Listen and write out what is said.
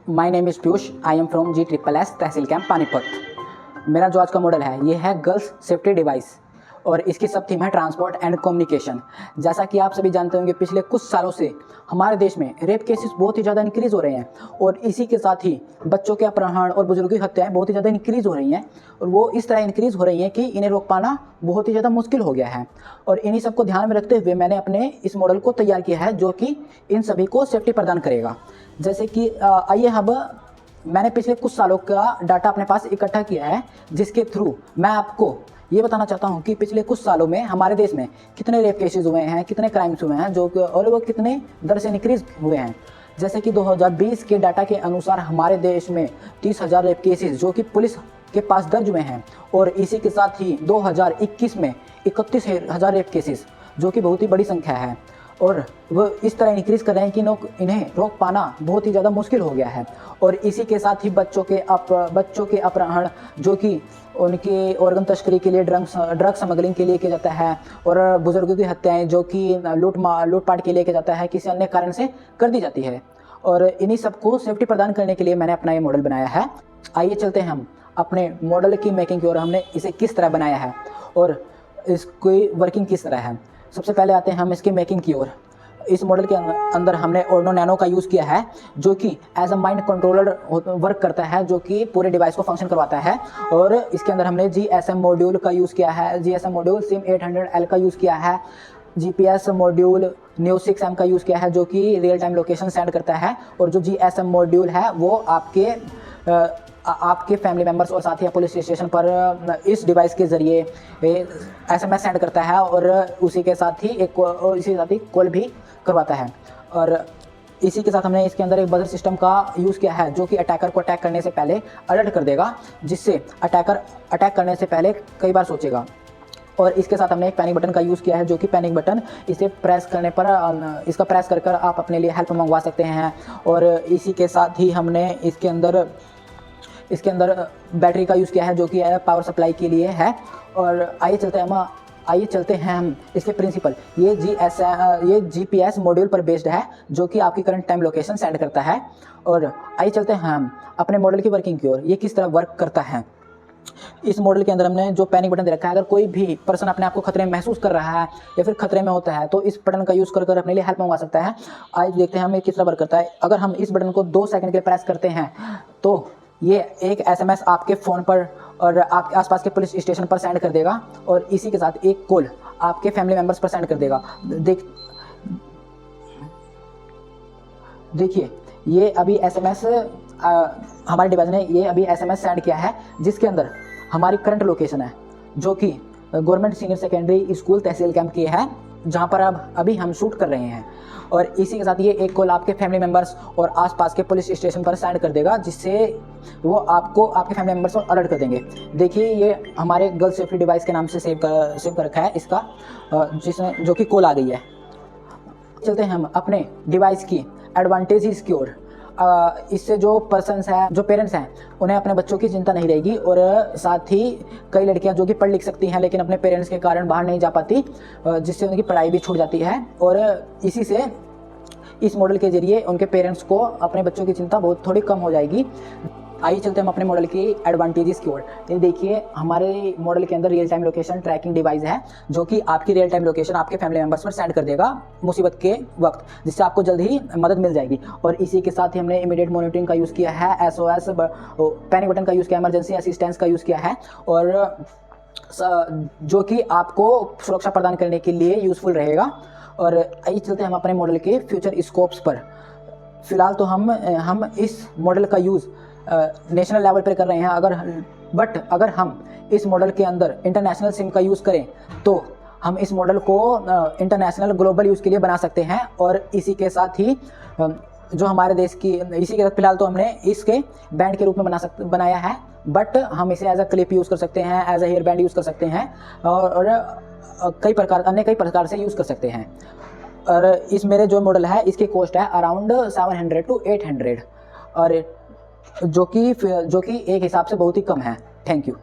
My name is Piyush, I am from G SSS tehsil camp Panipat. मेरा जो आज का मॉडल है ये है गर्ल्स सेफ्टी डिवाइस और इसकी सब थीम है ट्रांसपोर्ट एंड कम्युनिकेशन। जैसा कि आप सभी जानते होंगे पिछले कुछ सालों से हमारे देश में रेप केसेस बहुत ही ज़्यादा इंक्रीज़ हो रहे हैं और इसी के साथ ही बच्चों के अपहरण और बुजुर्गों की हत्याएं बहुत ही ज़्यादा इंक्रीज़ हो रही हैं और वो इस तरह इंक्रीज़ हो रही हैं कि इन्हें रोक पाना बहुत ही ज़्यादा मुश्किल हो गया है। और इन्हीं सबको ध्यान में रखते हुए मैंने अपने इस मॉडल को तैयार किया है जो कि इन सभी को सेफ्टी प्रदान करेगा। जैसे कि आइए अब मैंने पिछले कुछ सालों का डाटा अपने पास इकट्ठा किया है जिसके थ्रू मैं आपको ये बताना चाहता हूँ कि पिछले कुछ सालों में हमारे देश में कितने रेप केसेस हुए हैं, कितने क्राइम्स हुए हैं और वो कितने दर से इंक्रीज हुए हैं। जैसे कि 2020 के डाटा के अनुसार हमारे देश में 30,000 रेप केसेस जो कि पुलिस के पास दर्ज हुए हैं और इसी के साथ ही 2021 में 31,000 रेप केसेस जो कि बहुत ही बड़ी संख्या है और वो इस तरह इंक्रीज़ कर रहे हैं कि इन्हें रोक पाना बहुत ही ज़्यादा मुश्किल हो गया है। और इसी के साथ ही बच्चों के अपहरण जो कि उनके ऑर्गन तस्करी के लिए ड्रग स्मगलिंग के लिए किया जाता है और बुजुर्गों की हत्याएं जो कि लूटपाट के लिए किया जाता है किसी अन्य कारण से कर दी जाती है। और इन्हीं सबको सेफ्टी प्रदान करने के लिए मैंने अपना ये मॉडल बनाया है। आइए चलते हैं हम अपने मॉडल की मेकिंग की ओर। हमने इसे किस तरह बनाया है और इसकी वर्किंग किस तरह है। सबसे पहले आते हैं हम इसके मेकिंग की ओर। इस मॉडल के अंदर हमने आर्डिनो नैनो का यूज़ किया है जो कि as a mind controller work करता है जो कि पूरे डिवाइस को फंक्शन करवाता है। और इसके अंदर हमने GSM मॉड्यूल का यूज़ किया है, GSM मॉड्यूल SIM 800L का यूज़ किया है, GPS मॉड्यूल Neo 6M का यूज़ किया है जो कि रियल टाइम लोकेशन सेंड करता है। और जो GSM मॉड्यूल है वो आपके फैमिली मेम्बर्स और साथ ही पुलिस स्टेशन पर इस डिवाइस के ज़रिए SMS सेंड करता है और उसी के साथ ही कॉल भी करवाता है। और इसी के साथ हमने इसके अंदर एक बजर सिस्टम का यूज़ किया है जो कि अटैकर को अटैक करने से पहले अलर्ट कर देगा, जिससे अटैकर अटैक करने से पहले कई बार सोचेगा। और इसके साथ हमने एक पैनिक बटन का यूज़ किया है जो कि पैनिक बटन इसे प्रेस करने पर इसका प्रेस कर आप अपने लिए हेल्प मंगवा सकते हैं। और इसी के साथ ही हमने इसके अंदर बैटरी का यूज़ किया है जो कि पावर सप्लाई के लिए है। और आइए चलते हैं हम इसके प्रिंसिपल। ये GPS मॉड्यूल पर बेस्ड है जो कि आपकी करंट टाइम लोकेशन सेंड करता है। और आइए चलते हैं हम अपने मॉडल की वर्किंग की ओर। ये किस तरह वर्क करता है। इस मॉडल के अंदर हमने जो पैनिक बटन दे रखा है, अगर कोई भी पर्सन अपने आप को खतरे में महसूस कर रहा है या फिर खतरे में होता है तो इस बटन का यूज़ कर अपने लिए हेल्प मंगवा सकता है। आज देखते हैं हमें किस तरह वर्क करता है। अगर हम इस बटन को 2 सेकंड के लिए प्रेस करते हैं तो ये एक SMS आपके फ़ोन पर और आपके आसपास के पुलिस स्टेशन पर सेंड कर देगा और इसी के साथ एक कॉल आपके फैमिली मेम्बर्स पर सेंड कर देगा। देखिए ये अभी SMS हमारे डिवाइस ने ये अभी SMS सेंड किया है जिसके अंदर हमारी करंट लोकेशन है जो कि गवर्नमेंट सीनियर सेकेंडरी स्कूल तहसील कैंप की है जहाँ पर अभी हम शूट कर रहे हैं। और इसी के साथ ये एक कॉल आपके फैमिली मेम्बर्स और आसपास के पुलिस स्टेशन पर सेंड कर देगा जिससे वो आपको आपके फैमिली मेम्बर्स को अलर्ट कर देंगे। देखिए ये हमारे गर्ल सेफ्टी डिवाइस के नाम से सेव कर रखा है इसका जिसमें जो कि कॉल आ गई है। चलते हैं हम अपने डिवाइस की एडवांटेजेस की ओर। इससे जो पर्सन्स हैं, जो पेरेंट्स हैं, उन्हें अपने बच्चों की चिंता नहीं रहेगी और साथ ही कई लड़कियां जो कि पढ़ लिख सकती हैं लेकिन अपने पेरेंट्स के कारण बाहर नहीं जा पाती जिससे उनकी पढ़ाई भी छूट जाती है। और इसी से इस मॉडल के जरिए उनके पेरेंट्स को अपने बच्चों की चिंता बहुत थोड़ी कम हो जाएगी। आइए चलते हम अपने मॉडल की एडवांटेजेस की ओर। ये देखिए हमारे मॉडल के अंदर real time location tracking device है जो कि आपकी रियल टाइम लोकेशन आपके फैमिली मेम्बर्स पर सेंड कर देगा मुसीबत के वक्त, जिससे आपको जल्द ही मदद मिल जाएगी। और इसी के साथ ही हमने इमीडिएट मॉनिटरिंग का यूज़ किया है, SOS पैनिक बटन का यूज़ किया है, इमरजेंसी असिस्टेंस का यूज़ किया है और जो कि आपको सुरक्षा प्रदान करने के लिए यूज़फुल रहेगा। और आइए चलते हम अपने मॉडल के फ्यूचर स्कोप्स पर। फिलहाल तो हम इस मॉडल का यूज़ नेशनल लेवल पर कर रहे हैं अगर हम इस मॉडल के अंदर इंटरनेशनल सिम का यूज़ करें तो हम इस मॉडल को इंटरनेशनल ग्लोबल यूज़ के लिए बना सकते हैं। और इसी के साथ ही जो हमारे देश की इसी के साथ फिलहाल तो हमने इसके बैंड के रूप में बनाया है, बट हम इसे एज अ क्लिप यूज़ कर सकते हैं, as a hair band use कर सकते हैं और कई प्रकार से यूज़ कर सकते हैं। और इस मेरे जो मॉडल है इसकी कॉस्ट है अराउंड 700 to 800 और जो कि एक हिसाब से बहुत ही कम है। Thank you.